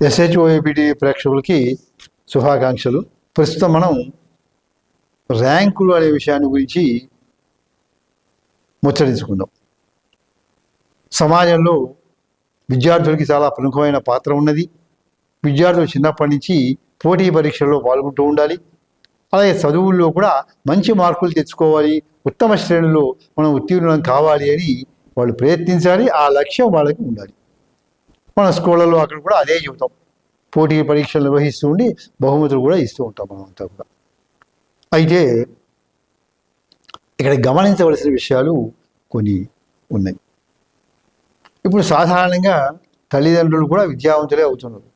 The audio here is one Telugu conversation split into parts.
ఎస్హెచ్ఓఏబిటి ప్రేక్షకులకి శుభాకాంక్షలు. ప్రస్తుతం మనం ర్యాంకులు అనే విషయాన్ని గురించి ముచ్చరించుకుందాం. సమాజంలో విద్యార్థులకి చాలా ప్రముఖమైన పాత్ర ఉన్నది. విద్యార్థులు చిన్నప్పటి నుంచి పోటీ పరీక్షల్లో పాల్గొంటూ ఉండాలి. అలాగే చదువుల్లో కూడా మంచి మార్కులు తెచ్చుకోవాలి, ఉత్తమ శ్రేణుల్లో మనం ఉత్తీర్ణం కావాలి అని వాళ్ళు ప్రయత్నించాలి. ఆ లక్ష్యం వాళ్ళకి ఉండాలి. మన స్కూళ్ళలో అక్కడ కూడా అదే చెబుతాం. పోటీ పరీక్షలు నిర్వహిస్తూ ఉండి బహుమతులు కూడా ఇస్తూ ఉంటాం మనమంతా కూడా. అయితే ఇక్కడ గమనించవలసిన విషయాలు కొన్ని ఉన్నాయి. ఇప్పుడు సాధారణంగా తల్లిదండ్రులు కూడా విద్యావంతులే అవుతున్నారు.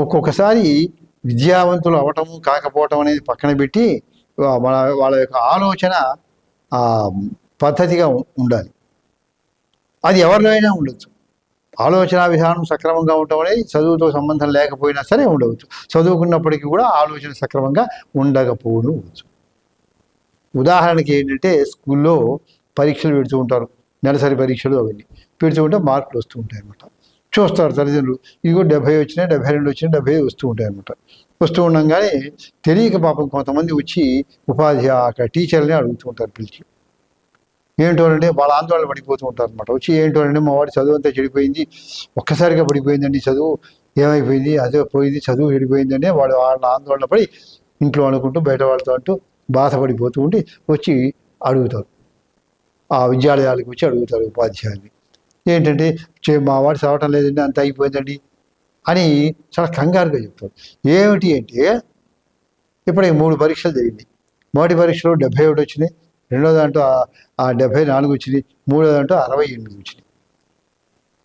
ఒక్కొక్కసారి విద్యావంతులు అవటము కాకపోవటం అనేది పక్కన పెట్టి వాళ్ళ యొక్క ఆలోచన పద్ధతిగా ఉండాలి. అది ఎవరిలో అయినా ఉండొచ్చు. ఆలోచన విధానం సక్రమంగా ఉండటం అనేది చదువుతో సంబంధం లేకపోయినా సరే ఉండవచ్చు. చదువుకున్నప్పటికీ కూడా ఆలోచన సక్రమంగా ఉండకపోవచ్చు. ఉదాహరణకి ఏంటంటే స్కూల్లో పరీక్షలు పెడుతూ ఉంటారు, నెలసరి పరీక్షలు అవన్నీ పెడుతూ ఉంటే మార్కులు వస్తూ ఉంటాయి అన్నమాట. చూస్తారు తల్లిదండ్రులు, ఇదిగో 70 వచ్చినాయి, 72 వచ్చినాయి, 75 వస్తూ ఉంటాయి అన్నమాట. వస్తూ ఉండగానే తెలియక పాపం కొంతమంది వచ్చి అక్కడ టీచర్ని అడుగుతూ ఉంటారు పిలిచి. ఏంటోనంటే వాళ్ళ ఆందోళన పడిపోతూ ఉంటారు అనమాట. వచ్చి ఏంటోనంటే మా వాడి చదువు అంతా చెడిపోయింది, ఒక్కసారిగా పడిపోయిందండి, చదువు ఏమైపోయింది, అదే పోయింది, చదువు చెడిపోయిందని వాళ్ళ ఆందోళన పడి ఇంట్లో అనుకుంటూ బయట వాళ్ళతో అంటూ బాధపడిపోతూ ఉండి వచ్చి అడుగుతారు. ఆ విద్యాలయాలకు వచ్చి అడుగుతారు ఉపాధ్యాయుల్ని. ఏంటంటే మా వాడు చదవటం లేదండి, అంత అయిపోయిందండి అని చాలా కంగారుగా చెప్తారు. ఏమిటి అంటే ఇప్పుడు 3 పరీక్షలు జరిగినాయి. మొదటి పరీక్షలో 71 వచ్చినాయి, రెండో దాంట్లో 74 వచ్చినాయి, మూడో దాంట్లో 68 వచ్చినాయి.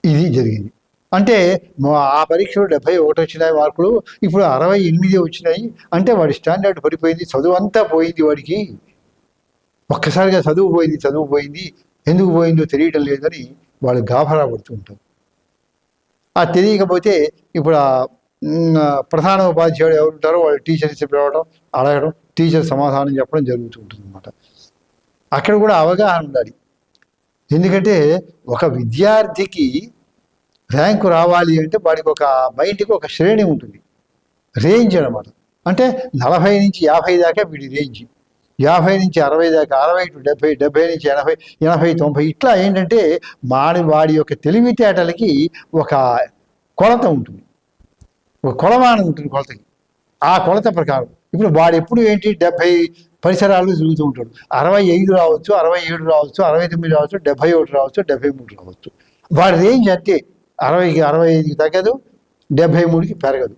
ఇది జరిగింది. అంటే ఆ పరీక్షలో 71 వచ్చినాయి మార్కులు, ఇప్పుడు 68 వచ్చినాయి. అంటే వాడి స్టాండర్డ్ పడిపోయింది, చదువు అంతా పోయింది వాడికి. ఒక్కసారిగా చదువు పోయింది, ఎందుకు పోయిందో తెలియటం లేదని వాళ్ళు గాభరా పడుతూ ఉంటారు. ఆ తెలియకపోతే ఇప్పుడు ప్రధాన ఉపాధ్యాయుడు ఎవరు ఉంటారో వాళ్ళు టీచర్స్ పిలవడం, అడగడం, టీచర్ సమాధానం చెప్పడం జరుగుతూ ఉంటుంది అన్నమాట. అక్కడ కూడా అవగాహన ఉండాలి. ఎందుకంటే ఒక విద్యార్థికి ర్యాంకు రావాలి అంటే వాడికి ఒక మైండ్కి ఒక శ్రేణి ఉంటుంది, రేంజ్ అనమాట. అంటే 40 నుంచి 50 దాకా వీడి రేంజ్, 50 నుంచి 60 దాకా, 60 టు 70, 70 నుంచి 80, 80, 90 ఇట్లా ఏంటంటే వాడి యొక్క తెలివితేటలకి ఒక కొలత ఉంటుంది, ఒక కొలమానం ఉంటుంది కొలతకి. ఆ కొలత ప్రకారం ఇప్పుడు వాడు ఎప్పుడు ఏంటి 70 పరిసరాలు తిరుగుతూ ఉంటాడు. 65 రావచ్చు, 67 రావచ్చు, 69 రావచ్చు, 71 రావచ్చు, 73 రావచ్చు. వాడి రేంజ్ అంటే 60కి 65కి తగ్గదు, 73కి పెరగదు.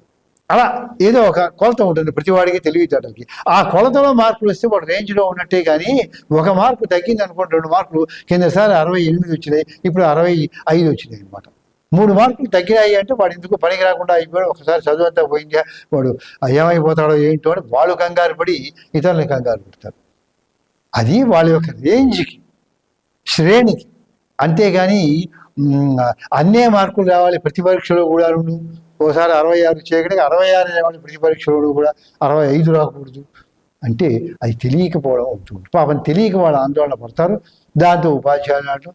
అలా ఏదో ఒక కొలత ఉంటుంది ప్రతి వాడికి తెలివితేటలకి. ఆ కొలతలో మార్కులు వస్తే వాడు రేంజ్లో ఉన్నట్టే. కానీ ఒక మార్కు తగ్గింది అనుకోండి, 2 మార్కులు, కిందసారి 68 వచ్చినాయి, ఇప్పుడు 65 వచ్చినాయి అనమాట. 3 మార్కులు తగ్గినాయి అంటే వాడు ఎందుకు పనికి రాకుండా అయిపోయాడు, ఒకసారి చదువు అంతా పోయిందా, వాడు ఏమైపోతాడో ఏంటో అని వాళ్ళు కంగారు పడి ఇతరులని కంగారు పెడతారు. అది వాళ్ళ యొక్క రేంజ్కి, శ్రేణికి. అంతేగాని అన్నే మార్కులు రావాలి ప్రతి పరీక్షలో కూడా. ఓసారి 66 చేయడానికి 66 రావాలి ప్రతి పరీక్షలో కూడా, 65 రాకూడదు అంటే అది తెలియకపోవడం అవుతుంది. పాపం తెలియక వాళ్ళు ఆందోళన పడతారు. దాంతో ఉపాధ్యాయులు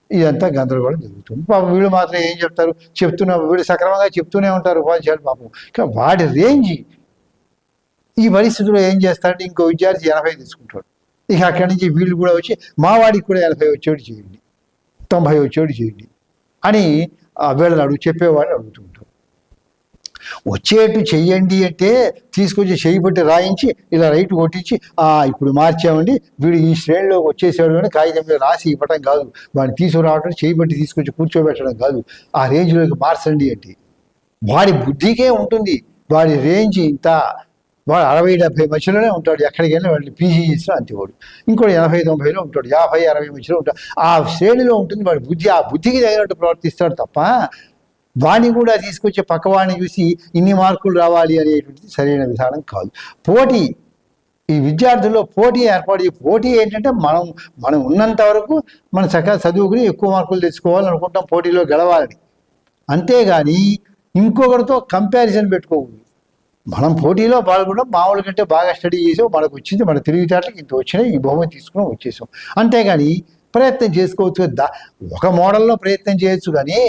ఇదంతా గందరగోళం జరుగుతుంది. పాపం వీళ్ళు మాత్రం ఏం చెప్తారు, వీళ్ళు సక్రమంగా చెప్తూనే ఉంటారు ఉపాధ్యాయులు పాపం. కానీ వాడి రేంజ్ ఈ పరిస్థితుల్లో ఏం చేస్తారంటే ఇంకో విద్యార్థి 80 తీసుకుంటాడు. ఇక అక్కడి నుంచి వీళ్ళు కూడా వచ్చి మా వాడికి కూడా 80 వచ్చేటి చేయండి, 90 వచ్చేటి చేయండి అని వీళ్ళని చెప్పేవాడిని అడుగుతుంటారు. వచ్చేట్టు చెయ్యండి అంటే తీసుకొచ్చి చేయి పెట్టి రాయించి ఇలా రైట్ కొట్టించి ఇప్పుడు మార్చామండి, వీడు ఈ శ్రేణిలోకి వచ్చేసాడు అని కాగితం మీద రాసి ఇవ్వటం కాదు, వాడిని తీసుకురావడం, చేయి పెట్టి తీసుకొచ్చి కూర్చోబెట్టడం కాదు. ఆ రేంజ్లోకి మార్చండి అంటే వాడి బుద్ధికే ఉంటుంది. వాడి రేంజ్ ఇంత, వాడు 60-70 మధ్యలోనే ఉంటాడు. ఎక్కడికి వెళ్ళినా వాడిని పీజీ చేసినా అంతేవాడు. ఇంకోటి 80-90లో ఉంటాడు, 50-60 మధ్యలో ఉంటాడు. ఆ శ్రేణిలో ఉంటుంది వాడి బుద్ధి. ఆ బుద్ధికి తగినట్టు ప్రవర్తిస్తాడు తప్ప వాడిని కూడా తీసుకొచ్చే పక్కవాడిని చూసి ఇన్ని మార్కులు రావాలి అనేటువంటిది సరైన విధానం కాదు. పోటీ, ఈ విద్యార్థుల్లో పోటీ ఏర్పాటు. పోటీ ఏంటంటే మనం ఉన్నంత వరకు మనం చక్కగా చదువుకుని ఎక్కువ మార్కులు తెచ్చుకోవాలని అనుకుంటాం, పోటీలో గెలవాలని. అంతేగాని ఇంకొకరితో కంపారిజన్ పెట్టుకోకూడదు. మనం పోటీలో పాల్గొనడం, మామూలు కంటే బాగా స్టడీ చేసాం, మనకు వచ్చింది, మన తెలివితేటలకు ఇంత వచ్చినాయి, ఈ బహుమతి తీసుకుని వచ్చేసాం. అంతేగాని ప్రయత్నం చేసుకోవచ్చు కదా. ఒక మోడల్లో ప్రయత్నం చేయొచ్చు, కానీ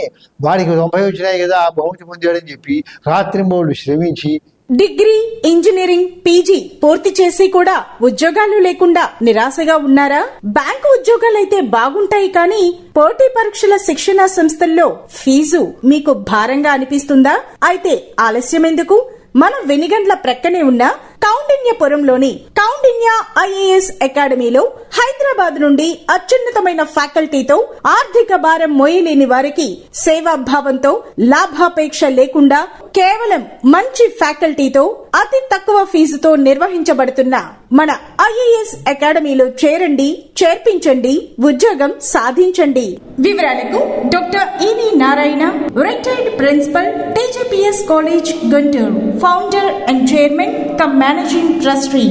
వాడికి 90 వచ్చినాయి కదా బహుమతి పొందాడని చెప్పి రాత్రింబోళ్ళు శ్రమించి డిగ్రీ, ఇంజనీరింగ్, పీజీ పూర్తి చేసి కూడా ఉద్యోగాలు లేకుండా నిరాశగా ఉన్నారా? బ్యాంకు ఉద్యోగాలైతే బాగుంటాయి, కానీ పోటీ పరీక్షల శిక్షణా సంస్థల్లో ఫీజు మీకు భారంగా అనిపిస్తుందా? అయితే ఆలస్యం ఎందుకు? మన వెనిగండ్ల ప్రక్కనే ఉన్న కౌండిన్యపురంలోని కౌండిన్య ఐఏఎస్ అకాడమీలో హైదరాబాద్ నుండి అత్యున్నతమైన ఫ్యాకల్టీతో ఆర్థిక భారం మోయలేని వారికి సేవాభావంతో లాభాపేక్ష లేకుండా కేవలం మంచి ఫ్యాకల్టీతో అతి తక్కువ ఫీజుతో నిర్వహించబడుతున్న మన ఐఏఎస్ అకాడమీలో చేరండి, చేర్పించండి, ఉద్యోగం సాధించండి. వివరాలకు doctor EV Narayana, retired principal, TGPS college, Guntur, founder and chairman cum managing trustee,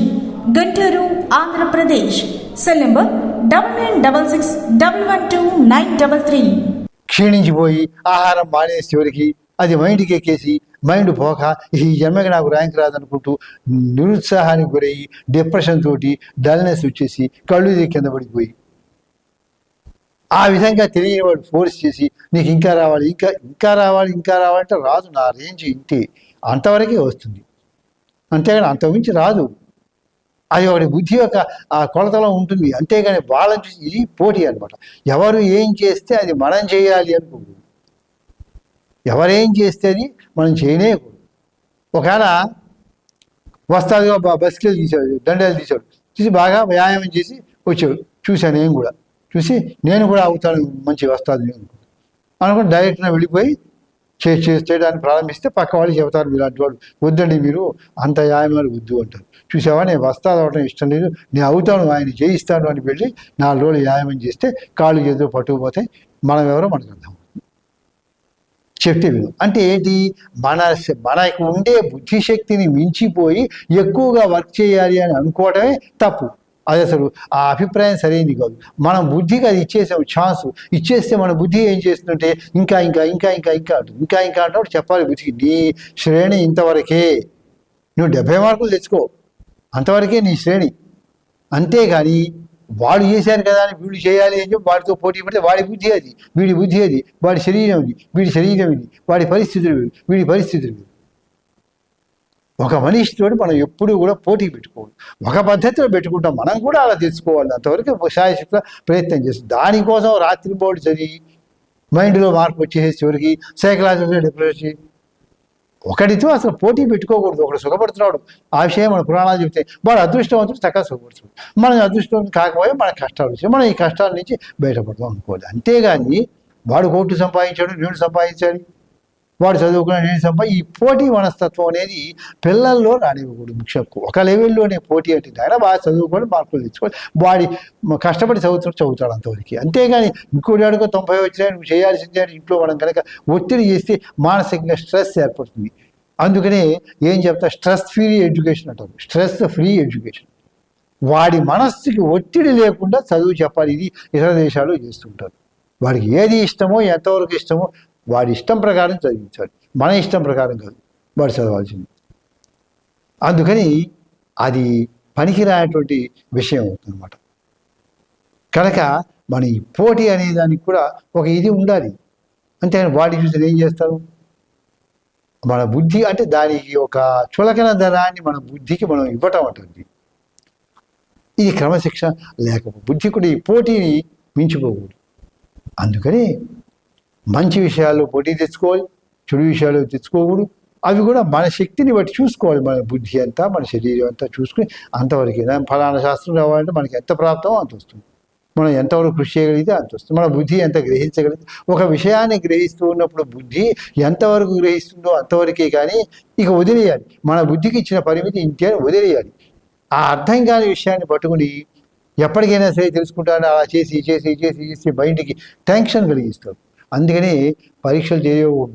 Guntur, Andhra Pradesh. Cell number 9966112933. క్షీణించిపోయి ఆహారం మానేసి చివరికి అది మైండ్కి ఎక్కేసి మైండ్ పోక ఈ జన్మకి నాకు ర్యాంక్ రాదనుకుంటూ నిరుత్సాహానికి గురయ్యి డిప్రెషన్ తోటి డల్నెస్ వచ్చేసి కళ్ళు కింద పడిపోయి ఆ విధంగా తెలియని వాడు ఫోర్స్ చేసి నీకు ఇంకా రావాలి, ఇంకా ఇంకా రావాలి, ఇంకా రావాలంటే రాదు, నా రేంజ్ ఇంతే, అంతవరకే వస్తుంది, అంతేగాని అంతకుమించి రాదు. అది ఒకటి బుద్ధి యొక్క ఆ కొలతలో ఉంటుంది, అంతేగాని వాళ్ళని చూసి ఇది పోటీ అనమాట. ఎవరు ఏం చేస్తే అది మనం చేయాలి అనుకోకూడదు, ఎవరేం చేస్తే అది మనం చేయలేకూడదు. ఒకవేళ వస్తాదుగా బస్కి వెళ్ళి తీసాడు, దండలు తీసాడు, చూసి బాగా వ్యాయామం చేసి వచ్చాడు, చూశాను నేను కూడా, చూసి నేను కూడా అవుతాను మంచి వస్తాదు అనుకుని డైరెక్ట్గా వెళ్ళిపోయి చేయడానికి ప్రారంభిస్తే పక్క వాళ్ళు చెబుతారు, ఇలాంటి వాడు వద్దండి మీరు అంత వ్యాయామాలు వద్దు అంటారు. చూసావా నేను వస్తాదు అవటం ఇష్టం లేదు, నేను అవుతాను ఆయన చేయిస్తాను అని వెళ్ళి 4 రోజులు వ్యాయామం చేస్తే కాళ్ళు చేతులు పట్టుకుపోతే మనం ఎవరో మనకు అర్థం చెప్తే విను. అంటే ఏంటి, మనకు ఉండే బుద్ధిశక్తిని మించిపోయి ఎక్కువగా వర్క్ చేయాలి అని అనుకోవటమే తప్పు. అది అసలు ఆ అభిప్రాయం సరైనది కాదు. మనం బుద్ధికి అది ఇచ్చేసాం ఛాన్స్, ఇచ్చేస్తే మన బుద్ధి ఏం చేస్తుంటే ఇంకా ఇంకా ఇంకా ఇంకా ఇంకా అంటుంది, ఇంకా ఇంకా అంటే చెప్పాలి బుద్ధికి నీ శ్రేణి ఇంతవరకే, నువ్వు 70 మార్కులు తెచ్చుకో, అంతవరకే నీ శ్రేణి. అంతేగాని వాడు చేశారు కదా అని వీడు చేయాలి అని చెప్పి వాడితో పోటీ పడితే వాడి బుద్ధి అది, వీడి బుద్ధి అది, వాడి శరీరం ఇది, వీడి శరీరం ఇది, వాడి పరిస్థితులు వీడి పరిస్థితులు. ఒక మనిషితో మనం ఎప్పుడూ కూడా పోటీ పెట్టుకోవాలి, ఒక పద్ధతిలో పెట్టుకుంటాం, మనం కూడా అలా తెచ్చుకోవాలి. అంతవరకు శాయశక్తిగా ప్రయత్నం చేస్తాం. దానికోసం రాత్రిపూట చదివి మైండ్లో మార్పు వచ్చేసి చివరికి సైకలాజికల్ డిప్రెషన్. ఒకటితో అసలు పోటీ పెట్టుకోకూడదు. ఒకడు సుఖపడుతున్నాడు, ఆ విషయం మన పురాణాలు చెప్తే వాడు అదృష్టవంతుడు చక్కగా సుఖపడుతున్నాడు, మనం అదృష్టం కాకపోతే మన కష్టాలు వచ్చాయి, మనం ఈ కష్టాల నుంచి బయటపడదాం అనుకోవాలి. అంతేగాని వాడు 1 కోటి సంపాదించాడు, నేను సంపాదించాలి, వాడు చదువుకున్నాడు, నేను ఈ పోటీ మనస్తత్వం అనేది పిల్లల్లో రానివ్వకూడదు. ముఖ్యం ఒక లెవెల్లోనే పోటీ అంటే ఆయన బాగా చదువుకోవాలి, మార్కులు తెచ్చుకోవాలి, వాడి కష్టపడి చదువుతాడు అంతవరకు. అంతేగాని ఇంకోటి అడుగు 90 వచ్చినాయి నువ్వు చేయాల్సిందే అని ఇంట్లో మనం కనుక ఒత్తిడి చేస్తే మానసికంగా స్ట్రెస్ ఏర్పడుతుంది. అందుకనే ఏం చెప్తా, స్ట్రెస్ ఫ్రీ ఎడ్యుకేషన్ అంటారు, స్ట్రెస్ ఫ్రీ ఎడ్యుకేషన్. వాడి మనస్సుకి ఒత్తిడి లేకుండా చదువు చెప్పాలి. ఇది ఇతర దేశాలు చేస్తుంటారు. వాడికి ఏది ఇష్టమో ఎంతవరకు ఇష్టమో వాడి ఇష్టం ప్రకారం చదివించాలి, మన ఇష్టం ప్రకారం కాదు వాడు చదవాల్సింది. అందుకని అది పనికిరానటువంటి విషయం అవుతుంది అన్నమాట. కనుక మన ఈ పోటీ అనే దానికి కూడా ఒక ఇది ఉండాలి. అంతేగాని వాడి చూసి ఏం చేస్తారు, మన బుద్ధి అంటే దానికి ఒక చులకన ధనాన్ని మన బుద్ధికి మనం ఇవ్వటం అంటుంది. ఇది క్రమశిక్షణ లేకపోతే బుద్ధి కూడా ఈ పోటీని మించిపోకూడదు. అందుకని మంచి విషయాల్లో పోటీ తెచ్చుకోవాలి, చెడు విషయాలు తెచ్చుకోకూడదు. అవి కూడా మన శక్తిని బట్టి చూసుకోవాలి. మన బుద్ధి అంతా, మన శరీరం అంతా చూసుకుని అంతవరకు ఫలానా శాస్త్రం రావాలంటే మనకి ఎంత ప్రాప్తమో అంత వస్తుంది, మనం ఎంతవరకు కృషి చేయగలిగితే అంత వస్తుంది. మన బుద్ధి ఎంత గ్రహించగలిగితే, ఒక విషయాన్ని గ్రహిస్తూ ఉన్నప్పుడు బుద్ధి ఎంతవరకు గ్రహిస్తుందో అంతవరకే, కానీ ఇక వదిలేయాలి. మన బుద్ధికి ఇచ్చిన పరిమితి ఇంతే వదిలేయాలి. ఆ అర్థం కాని విషయాన్ని పట్టుకుని ఎప్పటికైనా సరే తెలుసుకుంటానని అలా చేసి చేసి చేసి చేసి మైండ్కి టెన్షన్ కలిగిస్తారు. అందుకని పరీక్షలు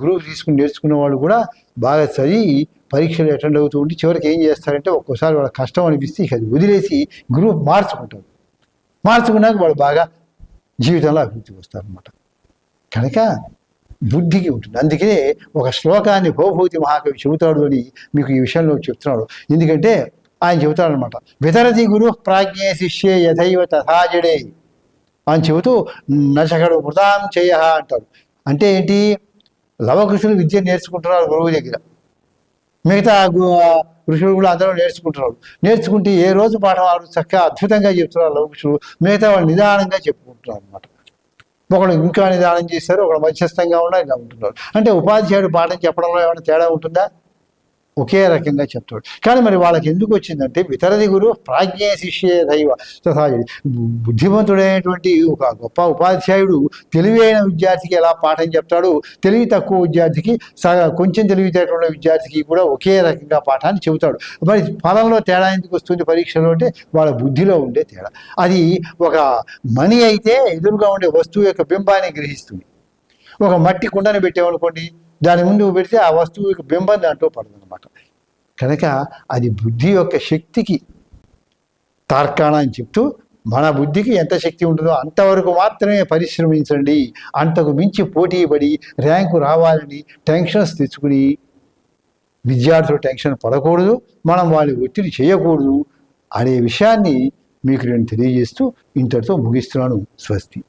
గ్రూప్ తీసుకుని నేర్చుకున్న వాళ్ళు కూడా బాగా చదివి పరీక్షలు అటెండ్ అవుతూ ఉండి చివరికి ఏం చేస్తారంటే ఒక్కోసారి వాళ్ళ కష్టం అనిపిస్తే ఇక అది వదిలేసి గ్రూప్ మార్చుకుంటారు. మార్చుకున్నాక వాళ్ళు బాగా జీవితంలో అభివృద్ధికి వస్తారనమాట. కనుక బుద్ధికి ఉంటుంది. అందుకనే ఒక శ్లోకాన్ని భవభూతి మహాకవి చెబుతాడు అని మీకు ఈ విషయంలో చెప్తున్నాడు. ఎందుకంటే ఆయన చెబుతాడనమాట, వితరతి గురు ప్రాజ్ఞే శిష్యే యథైవ తథాజడే అని చెబుతూ నచకడు వృతాం చేయ అంటారు. అంటే ఏంటి? లవకుశులు విద్య నేర్చుకుంటున్నారు గురువు దగ్గర, మిగతా ఋషులు కూడా అందరూ నేర్చుకుంటున్నారు. నేర్చుకుంటే ఏ రోజు పాఠం వారు చక్కగా అద్భుతంగా చెప్తున్నారు లవకుశులు, మిగతా వాళ్ళు నిదానంగా చెప్పుకుంటున్నారు అనమాట. ఒకడు ఇంకా నిదానం చేస్తారు, ఒకడు మధ్యస్థంగా ఉన్నా ఇలా ఉంటున్నారు. అంటే ఉపాధ్యాయుడు పాఠం చెప్పడంలో ఏమైనా తేడా ఉంటుందా? ఒకే రకంగా చెప్తాడు. కానీ మరి వాళ్ళకి ఎందుకు వచ్చిందంటే వితరది గురు ప్రాజ్ఞే శిష్యే దైవ తథాగతి. బుద్ధిమంతుడైనటువంటి ఒక గొప్ప ఉపాధ్యాయుడు తెలివైన విద్యార్థికి ఎలా పాఠం చెప్తాడు, తెలివి తక్కువ విద్యార్థికి కొంచెం తెలివితేటల విద్యార్థికి కూడా ఒకే రకంగా పాఠాన్ని చెబుతాడు. మరి ఫలంలో తేడా ఎందుకు వస్తుంది పరీక్షలో అంటే వాళ్ళ బుద్ధిలో ఉండే తేడా. అది ఒక మణి అయితే ఎదురుగా ఉండే వస్తువు యొక్క బింబాన్ని గ్రహిస్తుంది. ఒక మట్టి కుండని పెట్టామనుకోండి, దాని ముందు పెడితే ఆ వస్తువు యొక్క బింబం దాంట్లో పడుతుంది అనమాట. కనుక అది బుద్ధి యొక్క శక్తికి తార్కాణ అని చెప్తూ, మన బుద్ధికి ఎంత శక్తి ఉంటుందో అంతవరకు మాత్రమే పరిశ్రమించండి, అంతకు మించి పోటీ పడి ర్యాంకు రావాలని టెన్షన్స్ తెచ్చుకుని విద్యార్థులు టెన్షన్ పడకూడదు, మనం వాళ్ళు ఒత్తిడి చేయకూడదు అనే విషయాన్ని మీకు నేను తెలియజేస్తూ ఇంతటితో ముగిస్తున్నాను. స్వస్తి.